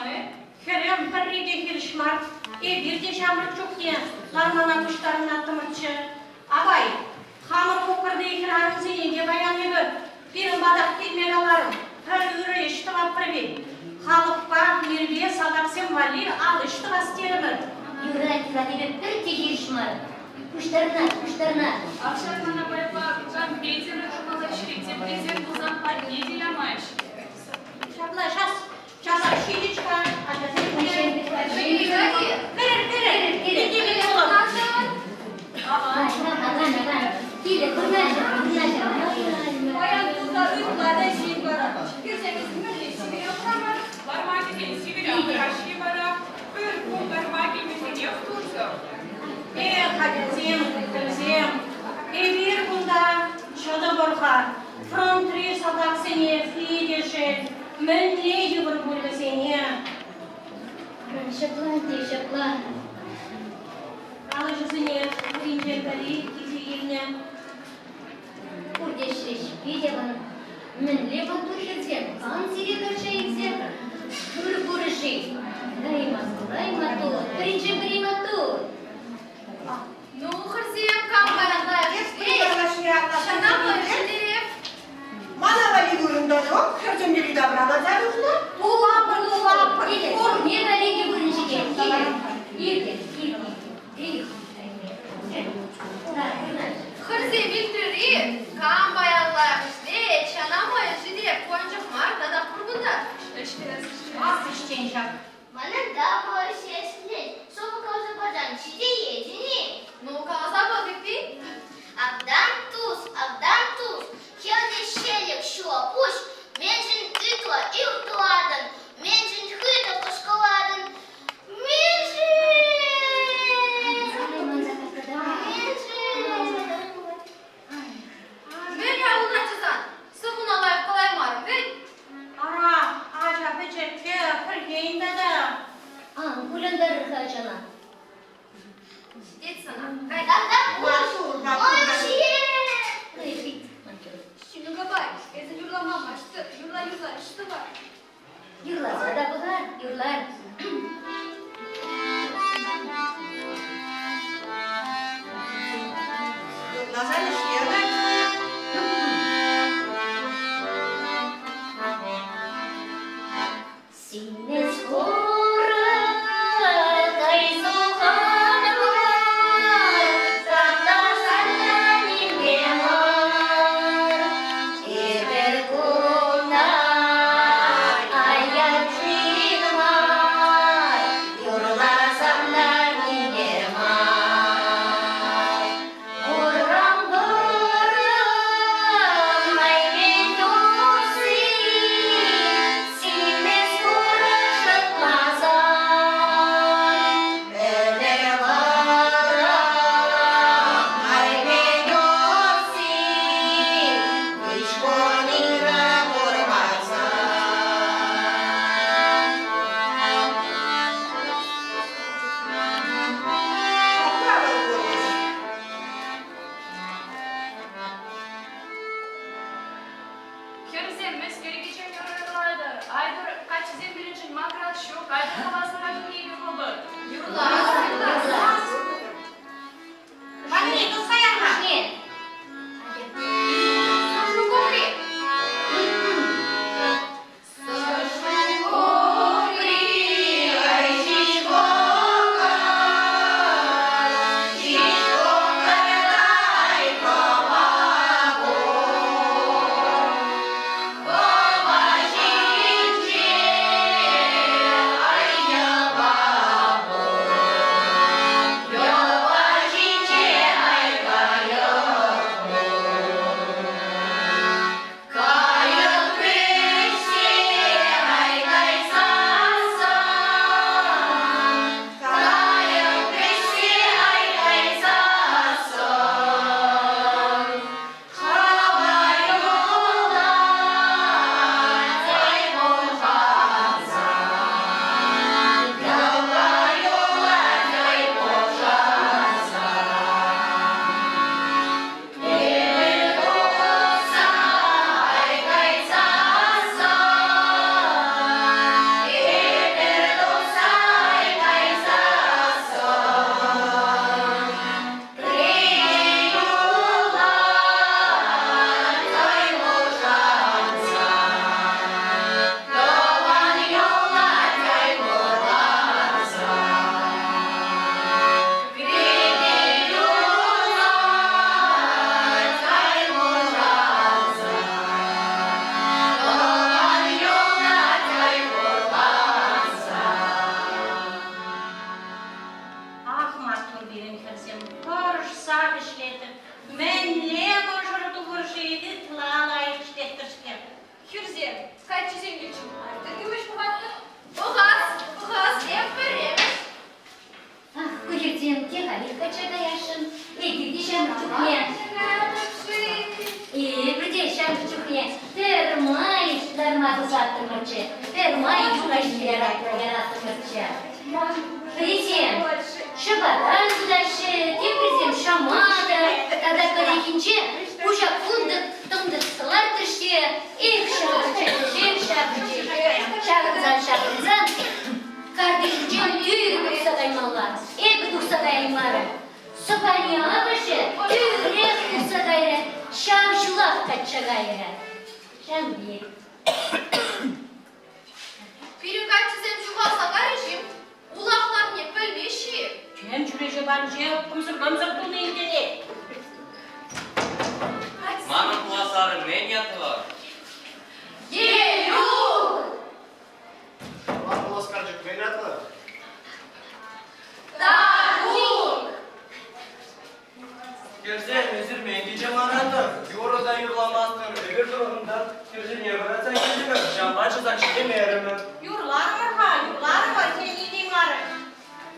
маны? Хөрем парриде хиршмар, бирде жамыр чукне, гармана куштарын аттымытчы. Абай, хамыр кукырды ихрарым зейінде баян ебі, бірін бадақ келмен аларым, пір үрі ішті баппырбен. Халықпа, мербе, садақсен вали, ал ішті бастелімір. Юратила тебе бір тегешмар. Куштарна. Акшармана байла, компьютеры, журналистики, президент бузан подъедили амаш. Шабла, шас шидичка, Шапла. Ала жизни инженери изъявления. Курдешеш, видела? Мен лепо туршецем, ан сире туршецем. Бурыши. Дай мату, прима тут. Ну, Хырзием, камбарада. Шана бөлшедерев. Мана вали бурында жоқ, хырзым бери добрала зарухна. Улапыр. Не далеки бурыши. Хырзи Виктори, камбаяллах işte, çanamoya jide, koncuk mar, dada kurgunda. Mana da borishesli. Soba kauza badan çide yedini. Ну, каласа бабикти. Abdan tuz. Хelde şelek şu apuş. Mencin ütla iltuadın. Mencin hıyda koşkaladın. Ver ya uğraşırsan. Sıvın alayıp kolay marım, ver. Ара, ажа печетке кіргейінде да. Куляндар хачана. Сидеть sana. Кайданда boş. Şimdi bak, ezi yurlamam açtı. Yurla, işte var. Юрлар, вода бұғар, юрлар. Назар işleyemez. Сине скоро, кайсухан бар, сандасанда ниндемар. Ебер кунай, аячин мар, юрласанда ниндемар. Урам бурам, маймен досы, сине скоро шатмазан. Эне барам, маймен досы, ишконира бурмазан. Херзем, мәскеуге geçen yorulmalardı. Aydır, kaçizem bilinçin makral şok, aydır havasına dönüyor baba. Yurla. Вали, ну саяха. Нет. Сашу говори. Ай, Bircem tehalik kaçada yaşın. Birdeşem çukne. Birdeşem çukne. Termay darmazı sattırmacı. Termay yukarıya yaratırmacı. Bircem şabatan kudaşı. Bircem şamada. Kada kadekince uşak kundık tımdık sılartıştı. İlk şarkıcı. Kardeşim tüyürü dursa kaymallar. Ep dursa kaymallar. Sopanya başı tüyürek dursa gayrı. Şavşulak kaçça gayrı. Şam değil. Biri kaçsın şu kalsa kardeşim. Ulaklar ne böyle işi? Чем чурежі бар жел, қымсыр тұлны елдене. Мамам классары мен ятылар. Елюк! Ласкарчик венятла. Тарук! Керсен өзір мен дiyeceğim aradı. Yoroda yurlamazdır. Öbür durumdan Kersen ne varsa gidemem. Şambaçı da gidemeyelim. Юрлары бар, сен неден бары.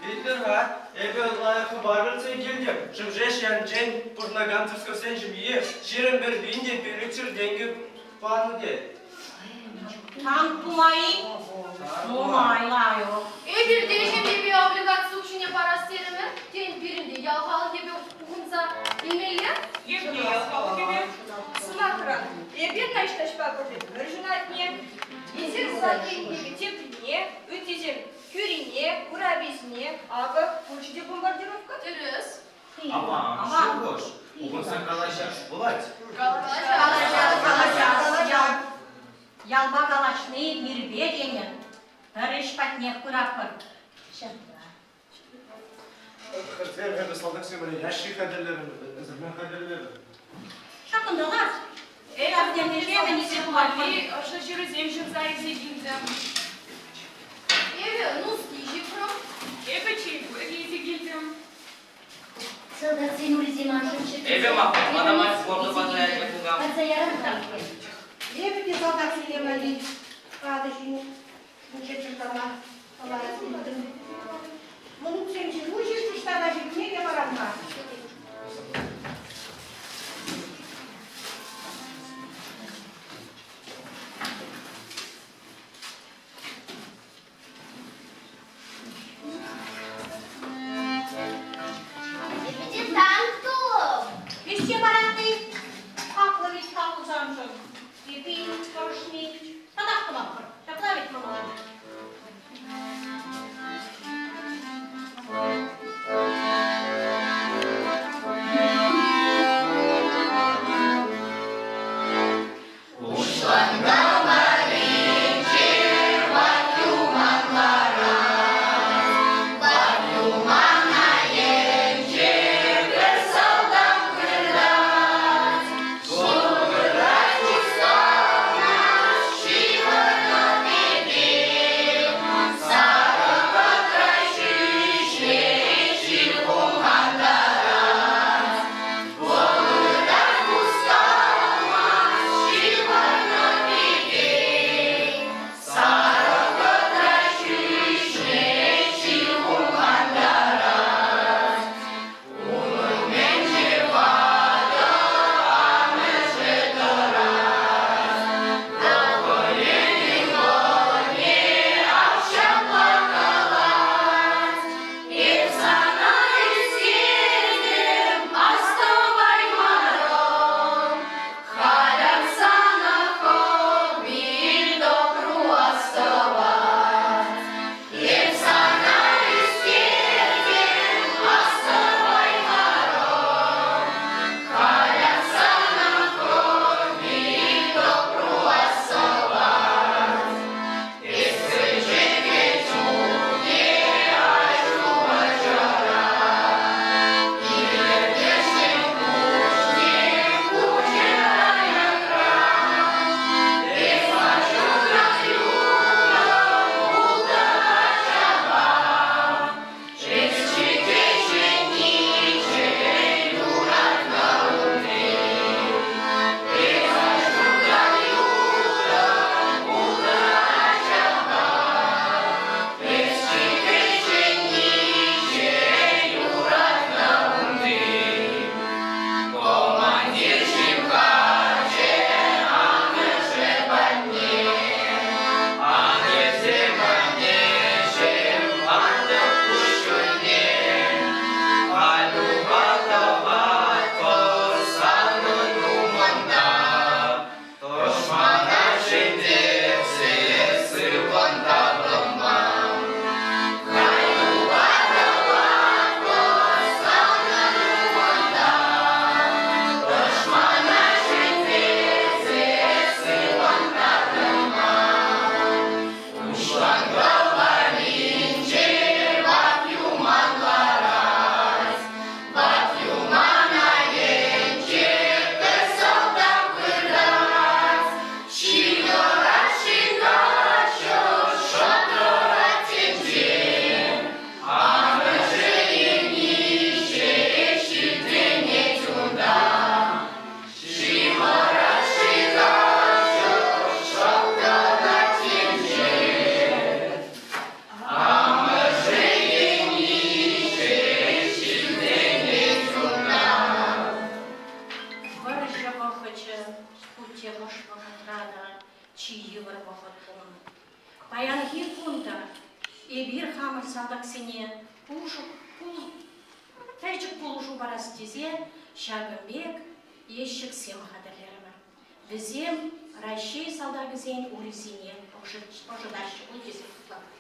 Bilir ha. Ebe layıkı barırsa geldim. Şimşeş yani cen kurnagan tüskürsen şimdi şirin bir bindi birikçir dengi fanı de. Таң тумайы, тумайлайы. Bir değişim bir obligasyon uçunya parası terimi. Ten birinde yalhalı gibi uğunsa emeli. Ебне ялқалы кеме. Сымақыран. Ебен нашташ бақырды. Үржінатне. Езір златыннегі тепліне, өтезем кюрине, урабезіне, ағы почте бомбардировка. Dürüz. Aman, şu boş. Okunsa kalacak, bulać. Ялба калашны мирбе денен. Тарыш патнех курапыр. Kersen hem saldık semere yaşlı kaderlerim. Zaman kaderlerim. Шақындылар. Әбдемнеже менесе бұлармын. Aşağı zemşim zayıfse gildim. Evi nuski jifro. Evi çeyku, evi gildim. Солдат сенули зимашын çıktı. Ebe mak, adamlar sporda batıraya yapıngam. Kaça yarım kalktı. Ебеде солдат сенемали. Падышын. Муче чыртама. Олай сенdim. Мұның сенші муче чыртама жекмеге барамға. Епеде танкту. Весте баратты. Хақлы вет хақлы замшын. Епейін, көршіне. Тадақты бақыр. Шақла вет мұны. Эбир хамыр салдак сене, тәйчік пулушу барасы тезе, Шагымбек ешік сем қадырлерімі. Бізем Рашей салдагызен урезинен ожидащы бұл тезе құтлап.